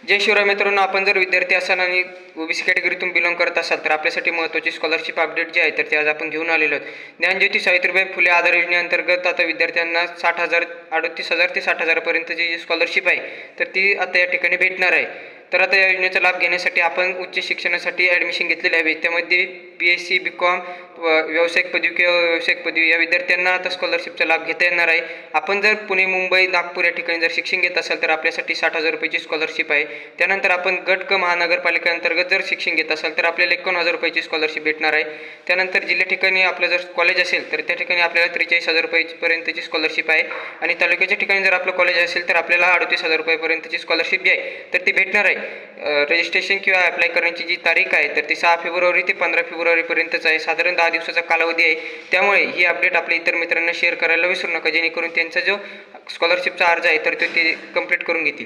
जय शिवराय मित्रांनो, आपण जर विद्यार्थी असाल आणि ओबीसी कॅटेगरीतून बिलॉंग करत असाल तर आपल्यासाठी महत्त्वाची स्कॉलरशिप अपडेट जी आहे तर ते आज आपण घेऊन आलेलो आहोत. ज्ञानज्योती सावित्रीबाई फुले आधार योजनेअंतर्गत आता विद्यार्थ्यांना 60,000 38,000 ते 60,000पर्यंतची जी स्कॉलरशिप आहे तर ती आता या ठिकाणी भेटणार आहे. तर आता या योजनेचा लाभ घेण्यासाठी आपण उच्च शिक्षणासाठी ॲडमिशन घेतलेले आहे. त्यामध्ये BSc BCom व्यावसायिक पदवी किंवा व्यावसायिक पदवी या विद्यार्थ्यांना आता स्कॉलरशिपचा लाभ घेता येणार आहे. आपण जर पुणे, मुंबई, नागपूर या ठिकाणी जर शिक्षण घेत असाल तर आपल्यासाठी 60,000 रुपयाची स्कॉलरशिप आहे. त्यानंतर आपण गट क महानगरपालिका अंतर्गत जर शिक्षण घेत असाल तर आपल्याला 51,000 रुपयाची स्कॉलरशिप भेटणार आहे. त्यानंतर जिल्ह्या ठिकाणी आपलं जर कॉलेज असेल तर त्या ठिकाणी आपल्याला 43,000 रुपयापर्यंतची स्कॉलरशिप आहे आणि तालुक्याच्या ठिकाणी जर आपलं कॉलेज असेल तर आपल्याला 38,000 रुपयापर्यंतची स्कॉलरशिप जी आहे तर ती भेटणार आहे. रजिस्ट्रेशन किंवा अप्लाय करण्याची जी तारीख आहे तर ती 6 फेब्रुवारी ते 15 फेब्रुवारीपर्यंतच आहे. साधारण 10 दिवसाचा कालावधी आहे. त्यामुळे ही अपडेट आपल्या इतर मित्रांना शेअर करायला विसरू नका, जेणेकरून त्यांचा जो स्कॉलरशिपचा अर्ज आहे तर ते कंप्लीट करून घेतील.